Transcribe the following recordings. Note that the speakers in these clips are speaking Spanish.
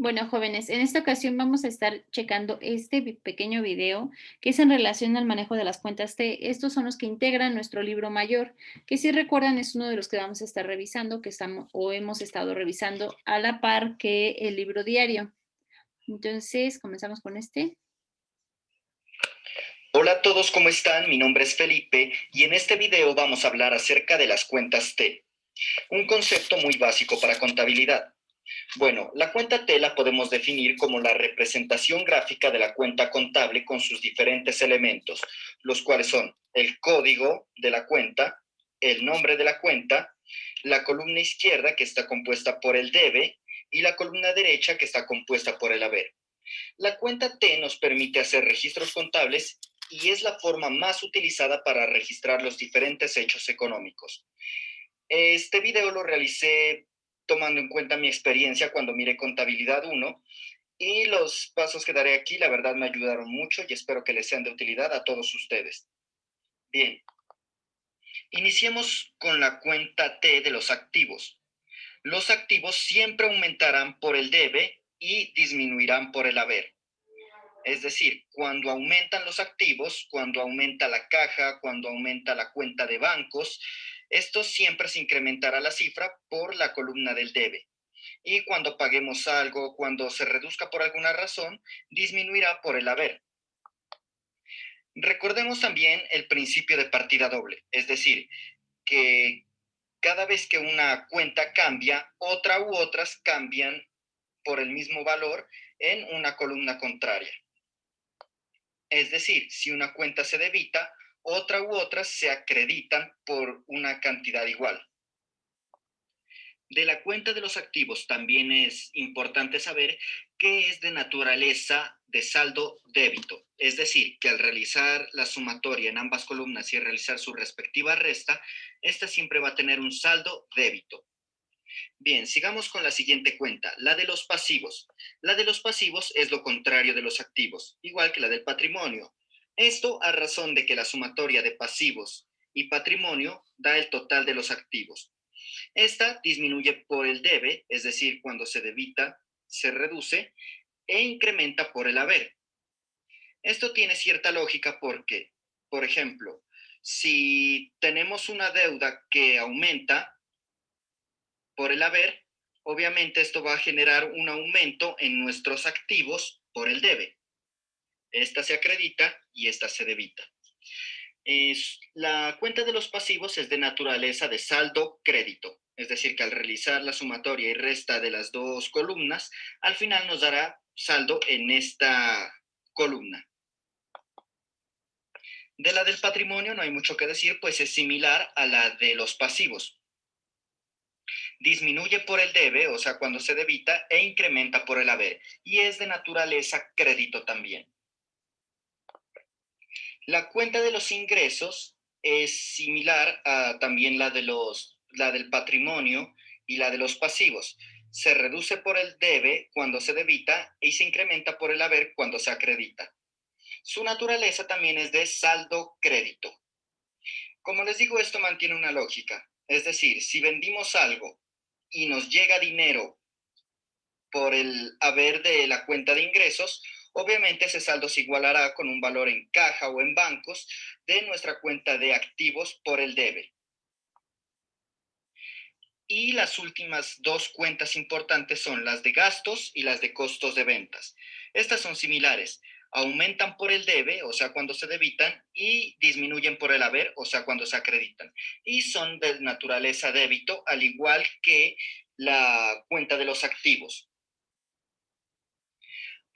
Bueno, jóvenes, en esta ocasión vamos a estar checando este pequeño video que es en relación al manejo de las cuentas T. Estos son los que integran nuestro libro mayor, que si recuerdan es uno de los que vamos a estar revisando, que estamos o hemos estado revisando a la par que el libro diario. Entonces, comenzamos con este. Hola a todos, ¿cómo están? Mi nombre es Felipe y en este video vamos a hablar acerca de las cuentas T, un concepto muy básico para contabilidad. Bueno, la cuenta T la podemos definir como la representación gráfica de la cuenta contable con sus diferentes elementos, los cuales son el código de la cuenta, el nombre de la cuenta, la columna izquierda que está compuesta por el debe y la columna derecha que está compuesta por el haber. La cuenta T nos permite hacer registros contables y es la forma más utilizada para registrar los diferentes hechos económicos. Este video lo realicé tomando en cuenta mi experiencia cuando miré contabilidad 1 y los pasos que daré aquí la verdad me ayudaron mucho y espero que les sean de utilidad a todos ustedes. Bien, iniciemos con la cuenta T de los activos. Los activos siempre aumentarán por el debe y disminuirán por el haber. Es decir, cuando aumentan los activos, cuando aumenta la caja, cuando aumenta la cuenta de bancos, esto siempre se incrementará la cifra por la columna del debe. Y cuando paguemos algo, cuando se reduzca por alguna razón, disminuirá por el haber. Recordemos también el principio de partida doble, es decir, que cada vez que una cuenta cambia, otra u otras cambian por el mismo valor en una columna contraria. Es decir, si una cuenta se debita, otra u otras se acreditan por una cantidad igual. De la cuenta de los activos también es importante saber que es de naturaleza de saldo débito, es decir, que al realizar la sumatoria en ambas columnas y realizar su respectiva resta, esta siempre va a tener un saldo débito. Bien, sigamos con la siguiente cuenta, la de los pasivos. La de los pasivos es lo contrario de los activos, igual que la del patrimonio. Esto a razón de que la sumatoria de pasivos y patrimonio da el total de los activos. Esta disminuye por el debe, es decir, cuando se debita, se reduce, e incrementa por el haber. Esto tiene cierta lógica porque, por ejemplo, si tenemos una deuda que aumenta, por el haber, obviamente esto va a generar un aumento en nuestros activos por el debe. Esta se acredita y esta se debita. La cuenta de los pasivos es de naturaleza de saldo crédito, es decir, que al realizar la sumatoria y resta de las dos columnas, al final nos dará saldo en esta columna. De la del patrimonio no hay mucho que decir, pues es similar a la de los pasivos. Disminuye por el debe, o sea, cuando se debita, e incrementa por el haber, y es de naturaleza crédito también. La cuenta de los ingresos es similar a también la del patrimonio y la de los pasivos. Se reduce por el debe cuando se debita y se incrementa por el haber cuando se acredita. Su naturaleza también es de saldo crédito. Como les digo, esto mantiene una lógica. Es decir, si vendimos algo y nos llega dinero por el haber de la cuenta de ingresos, obviamente ese saldo se igualará con un valor en caja o en bancos de nuestra cuenta de activos por el debe. Y las últimas dos cuentas importantes son las de gastos y las de costos de ventas. Estas son similares. Aumentan por el debe, o sea, cuando se debitan, y disminuyen por el haber, o sea, cuando se acreditan. Y son de naturaleza débito, al igual que la cuenta de los activos.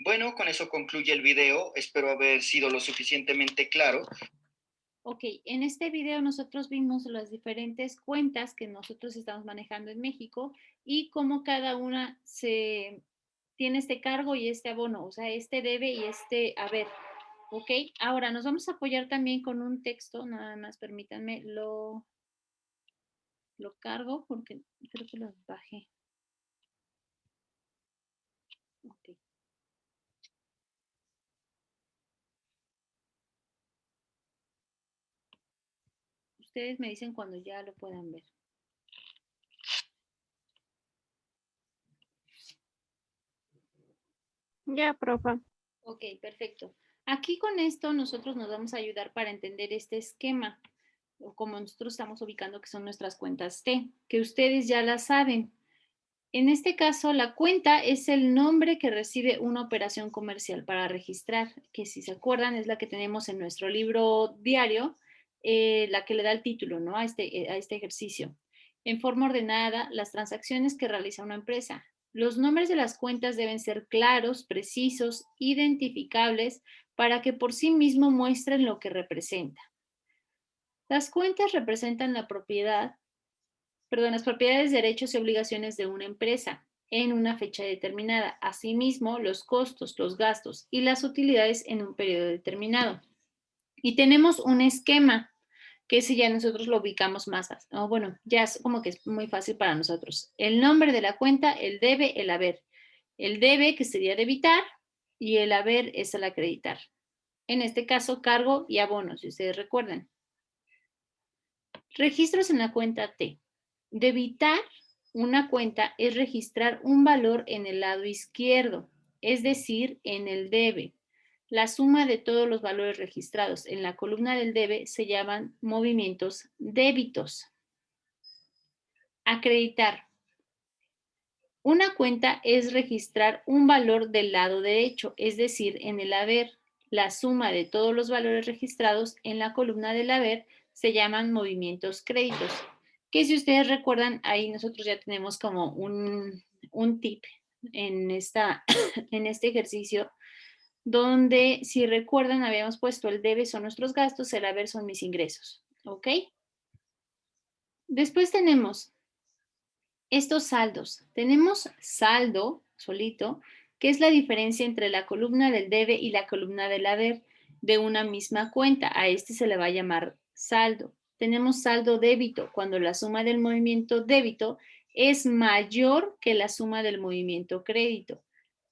Bueno, con eso concluye el video. Espero haber sido lo suficientemente claro. Ok, en este video nosotros vimos las diferentes cuentas que nosotros estamos manejando en México y cómo cada una se tiene este cargo y este abono, o sea, este debe y este haber. Ok, ahora nos vamos a apoyar también con un texto, nada más permítanme, lo cargo porque creo que los bajé. Ok. Ustedes me dicen cuando ya lo puedan ver. Ya, profa. Ok, perfecto. Aquí con esto nosotros nos vamos a ayudar para entender este esquema, o como nosotros estamos ubicando que son nuestras cuentas T, que ustedes ya las saben. En este caso, la cuenta es el nombre que recibe una operación comercial para registrar, que si se acuerdan es la que tenemos en nuestro libro diario, la que le da el título, ¿no? A este ejercicio. En forma ordenada, las transacciones que realiza una empresa. Los nombres de las cuentas deben ser claros, precisos, identificables, para que por sí mismo muestren lo que representa. Las cuentas representan las propiedades, derechos y obligaciones de una empresa en una fecha determinada. Asimismo, los costos, los gastos y las utilidades en un periodo determinado. Y tenemos un esquema, que ese ya nosotros lo ubicamos más, bueno, ya es como que es muy fácil para nosotros. El nombre de la cuenta, el debe, el haber. El debe, que sería debitar, y el haber es el acreditar. En este caso, cargo y abono, si ustedes recuerdan. Registros en la cuenta T. Debitar una cuenta es registrar un valor en el lado izquierdo, es decir, en el debe. La suma de todos los valores registrados en la columna del debe se llaman movimientos débitos. Acreditar. Una cuenta es registrar un valor del lado derecho, es decir, en el haber. La suma de todos los valores registrados en la columna del haber se llaman movimientos créditos. Que si ustedes recuerdan, ahí nosotros ya tenemos como un tip en, en este ejercicio, donde si recuerdan habíamos puesto el debe son nuestros gastos, el haber son mis ingresos. ¿Ok? Después tenemos estos saldos. Tenemos saldo solito, que es la diferencia entre la columna del debe y la columna del haber de una misma cuenta. A este se le va a llamar saldo. Tenemos saldo débito cuando la suma del movimiento débito es mayor que la suma del movimiento crédito.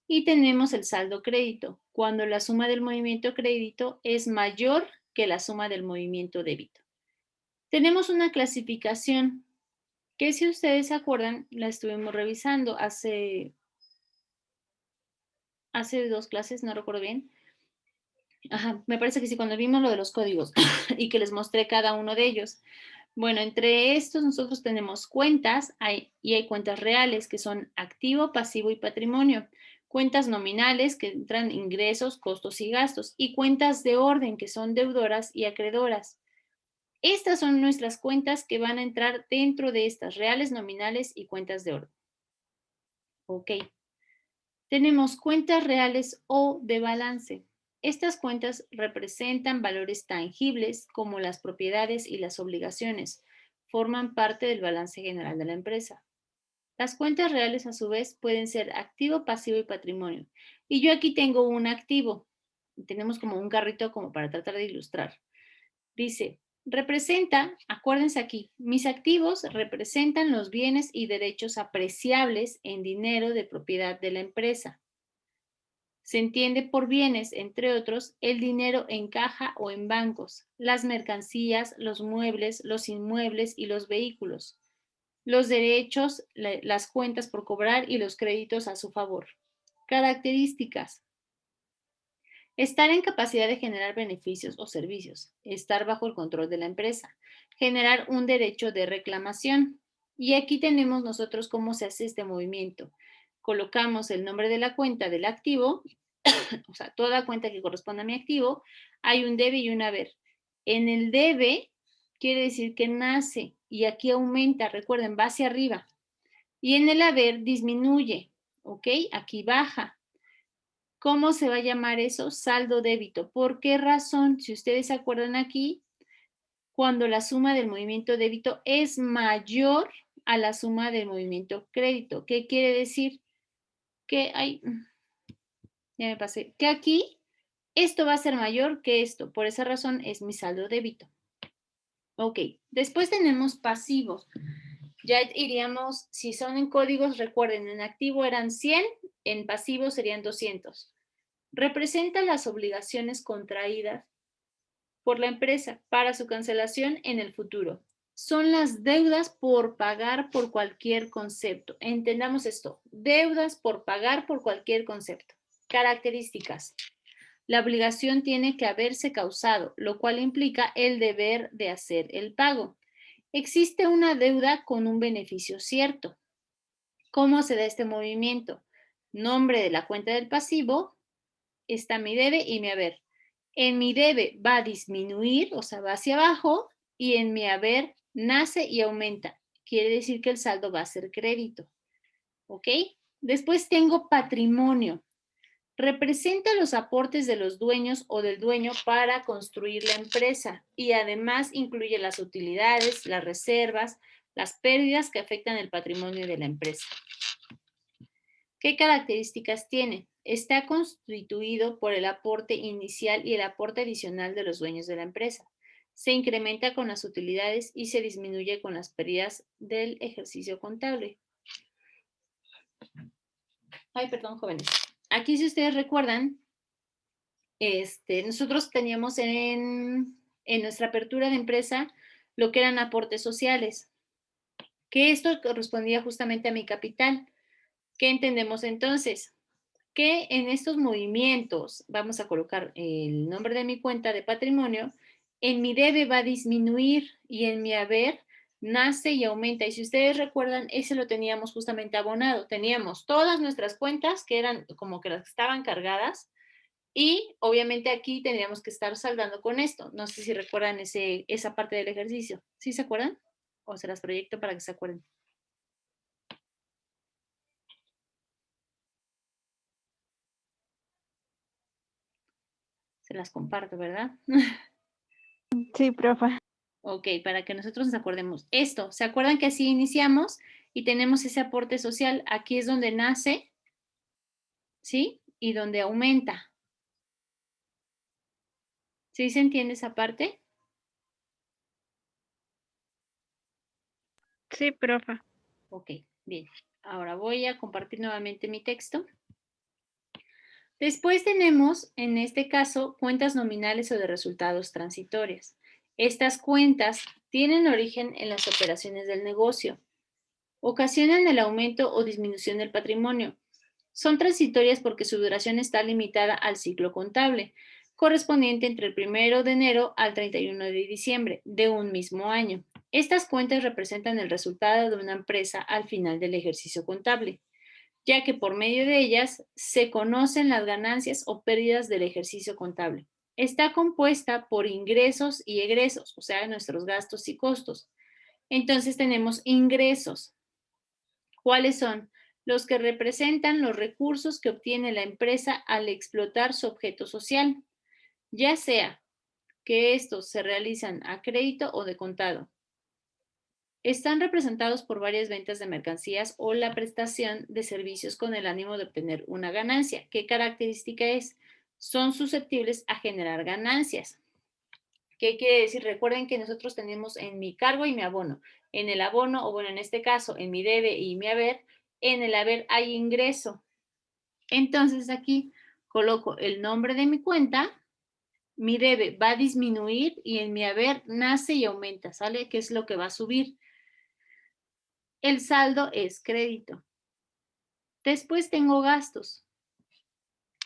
Y tenemos el saldo crédito cuando la suma del movimiento crédito es mayor que la suma del movimiento débito. Tenemos una clasificación que si ustedes se acuerdan, la estuvimos revisando hace 2 clases, no recuerdo bien. Ajá, me parece que sí, cuando vimos lo de los códigos y que les mostré cada uno de ellos. Bueno, entre estos nosotros tenemos cuentas y hay cuentas reales que son activo, pasivo y patrimonio. Cuentas nominales que entran ingresos, costos y gastos. Y cuentas de orden que son deudoras y acreedoras. Estas son nuestras cuentas que van a entrar dentro de estas reales, nominales y cuentas de orden. Ok. Tenemos cuentas reales o de balance. Estas cuentas representan valores tangibles como las propiedades y las obligaciones. Forman parte del balance general de la empresa. Las cuentas reales, a su vez, pueden ser activo, pasivo y patrimonio. Y yo aquí tengo un activo. Tenemos como un carrito como para tratar de ilustrar. Dice, representa, acuérdense aquí, mis activos representan los bienes y derechos apreciables en dinero de propiedad de la empresa. Se entiende por bienes, entre otros, el dinero en caja o en bancos, las mercancías, los muebles, los inmuebles y los vehículos, los derechos, las cuentas por cobrar y los créditos a su favor. Características. Estar en capacidad de generar beneficios o servicios, estar bajo el control de la empresa, generar un derecho de reclamación. Y aquí tenemos nosotros cómo se hace este movimiento. Colocamos el nombre de la cuenta del activo, o sea, toda cuenta que corresponde a mi activo, hay un debe y un haber. En el debe quiere decir que nace y aquí aumenta, recuerden, va hacia arriba. Y en el haber disminuye, ¿ok? Aquí baja. ¿Cómo se va a llamar eso? Saldo débito. ¿Por qué razón? Si ustedes se acuerdan aquí, cuando la suma del movimiento débito es mayor a la suma del movimiento crédito. ¿Qué quiere decir? Que ya me pasé. Que aquí esto va a ser mayor que esto. Por esa razón es mi saldo débito. Ok. Después tenemos pasivos. Ya iríamos, si son en códigos, recuerden, en activo eran 100, en pasivo serían 200. Representa las obligaciones contraídas por la empresa para su cancelación en el futuro. Son las deudas por pagar por cualquier concepto. Entendamos esto, deudas por pagar por cualquier concepto. Características. La obligación tiene que haberse causado, lo cual implica el deber de hacer el pago. Existe una deuda con un beneficio cierto. ¿Cómo se da este movimiento? Nombre de la cuenta del pasivo, está mi debe y mi haber. En mi debe va a disminuir, o sea, va hacia abajo, y en mi haber nace y aumenta. Quiere decir que el saldo va a ser crédito. ¿Ok? Después tengo patrimonio. Representa los aportes de los dueños o del dueño para construir la empresa y además incluye las utilidades, las reservas, las pérdidas que afectan el patrimonio de la empresa. ¿Qué características tiene? Está constituido por el aporte inicial y el aporte adicional de los dueños de la empresa. Se incrementa con las utilidades y se disminuye con las pérdidas del ejercicio contable. Ay, perdón, jóvenes. Aquí, si ustedes recuerdan, nosotros teníamos en nuestra apertura de empresa lo que eran aportes sociales, que esto correspondía justamente a mi capital. ¿Qué entendemos entonces? Que en estos movimientos, vamos a colocar el nombre de mi cuenta de patrimonio, en mi debe va a disminuir y en mi haber nace y aumenta. Y si ustedes recuerdan, ese lo teníamos justamente abonado. Teníamos todas nuestras cuentas que eran como que las que estaban cargadas y obviamente aquí tendríamos que estar saldando con esto. No sé si recuerdan esa parte del ejercicio. ¿Sí se acuerdan? O se las proyecto para que se acuerden. Se las comparto, ¿verdad? Sí, profe. Ok, para que nosotros nos acordemos. Esto, ¿se acuerdan que así iniciamos y tenemos ese aporte social? Aquí es donde nace, ¿sí? Y donde aumenta. ¿Sí se entiende esa parte? Sí, profe. Ok, bien. Ahora voy a compartir nuevamente mi texto. Después tenemos, en este caso, cuentas nominales o de resultados transitorias. Estas cuentas tienen origen en las operaciones del negocio. Ocasionan el aumento o disminución del patrimonio. Son transitorias porque su duración está limitada al ciclo contable, correspondiente entre el 1 de enero al 31 de diciembre de un mismo año. Estas cuentas representan el resultado de una empresa al final del ejercicio contable, ya que por medio de ellas se conocen las ganancias o pérdidas del ejercicio contable. Está compuesta por ingresos y egresos, o sea, nuestros gastos y costos. Entonces tenemos ingresos. ¿Cuáles son? Los que representan los recursos que obtiene la empresa al explotar su objeto social, ya sea que estos se realizan a crédito o de contado. Están representados por varias ventas de mercancías o la prestación de servicios con el ánimo de obtener una ganancia. ¿Qué característica es? Son susceptibles a generar ganancias. ¿Qué quiere decir? Recuerden que nosotros tenemos en mi cargo y mi abono. En el abono, o bueno, en este caso, en mi debe y mi haber, en el haber hay ingreso. Entonces aquí coloco el nombre de mi cuenta, mi debe va a disminuir y en mi haber nace y aumenta, ¿sale? ¿Qué es lo que va a subir? El saldo es crédito. Después tengo gastos.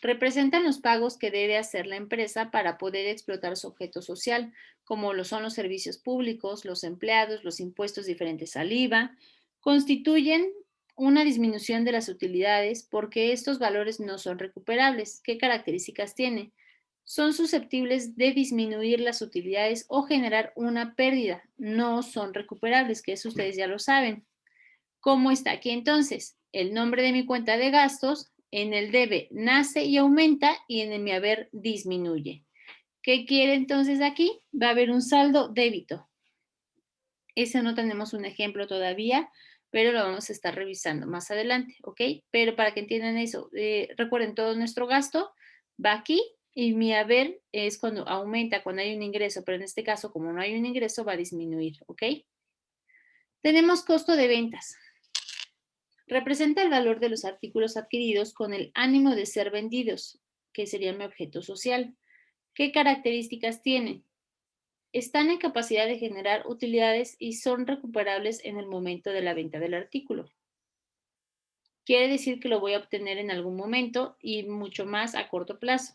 Representan los pagos que debe hacer la empresa para poder explotar su objeto social, como lo son los servicios públicos, los empleados, los impuestos diferentes al IVA. Constituyen una disminución de las utilidades porque estos valores no son recuperables. ¿Qué características tiene? Son susceptibles de disminuir las utilidades o generar una pérdida. No son recuperables, que eso ustedes ya lo saben. ¿Cómo está aquí entonces? El nombre de mi cuenta de gastos, en el debe nace y aumenta y en el mi haber disminuye. ¿Qué quiere entonces aquí? Va a haber un saldo débito. Ese no tenemos un ejemplo todavía, pero lo vamos a estar revisando más adelante, ¿ok? Pero para que entiendan eso, recuerden, todo nuestro gasto va aquí y mi haber es cuando aumenta, cuando hay un ingreso, pero en este caso, como no hay un ingreso, va a disminuir, ¿ok? Tenemos costo de ventas. Representa el valor de los artículos adquiridos con el ánimo de ser vendidos, que sería mi objeto social. ¿Qué características tienen? Están en capacidad de generar utilidades y son recuperables en el momento de la venta del artículo. Quiere decir que lo voy a obtener en algún momento y mucho más a corto plazo.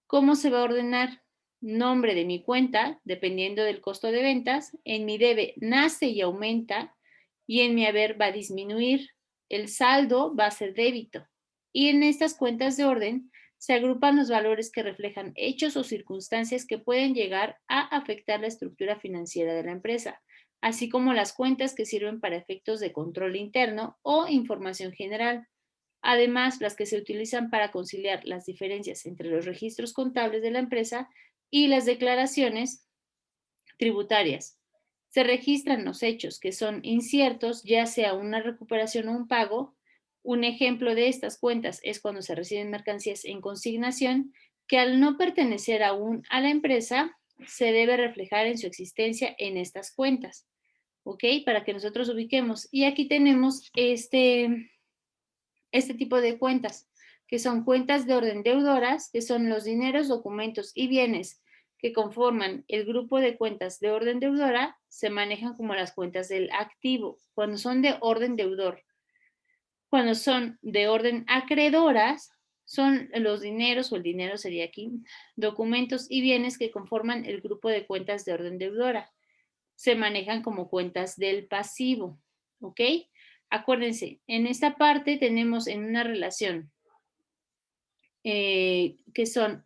¿Cómo se va a ordenar? Nombre de mi cuenta, dependiendo del costo de ventas. En mi debe nace y aumenta y en mi haber va a disminuir. El saldo va a ser débito. Y en estas cuentas de orden se agrupan los valores que reflejan hechos o circunstancias que pueden llegar a afectar la estructura financiera de la empresa, así como las cuentas que sirven para efectos de control interno o información general. Además, las que se utilizan para conciliar las diferencias entre los registros contables de la empresa y las declaraciones tributarias. Se registran los hechos que son inciertos, ya sea una recuperación o un pago. Un ejemplo de estas cuentas es cuando se reciben mercancías en consignación que al no pertenecer aún a la empresa, se debe reflejar en su existencia en estas cuentas. ¿Ok? Para que nosotros ubiquemos. Y aquí tenemos este tipo de cuentas, que son cuentas de orden deudoras, que son los dineros, documentos y bienes que conforman el grupo de cuentas de orden deudora, se manejan como las cuentas del activo, cuando son de orden deudor. Cuando son de orden acreedoras, son los dineros, o el dinero sería aquí, documentos y bienes que conforman el grupo de cuentas de orden deudora. Se manejan como cuentas del pasivo, ¿ok? Acuérdense, en esta parte tenemos en una relación que son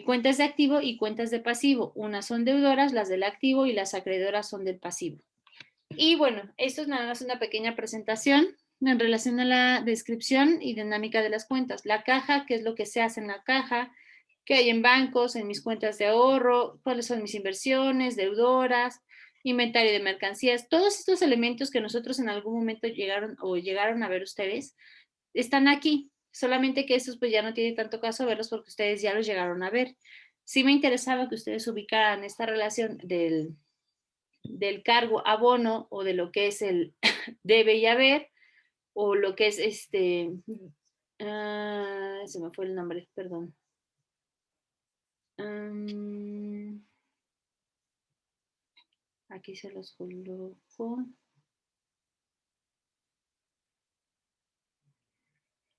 cuentas de activo y cuentas de pasivo. Unas son deudoras, las del activo, y las acreedoras son del pasivo. Y bueno, esto es nada más una pequeña presentación en relación a la descripción y dinámica de las cuentas. La caja, qué es lo que se hace en la caja, qué hay en bancos, en mis cuentas de ahorro, cuáles son mis inversiones, deudoras, inventario de mercancías. Todos estos elementos que nosotros en algún momento llegaron a ver ustedes, están aquí. Solamente que estos pues ya no tiene tanto caso verlos porque ustedes ya los llegaron a ver. Sí me interesaba que ustedes ubicaran esta relación del cargo abono o de lo que es el debe y haber o lo que es se me fue el nombre, perdón. Aquí se los coloco.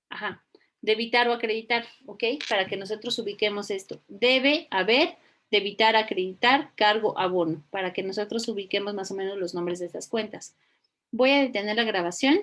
Ajá, debitar o acreditar, ¿ok? Para que nosotros ubiquemos esto. Debe, haber, debitar, acreditar, cargo, abono, para que nosotros ubiquemos más o menos los nombres de estas cuentas. Voy a detener la grabación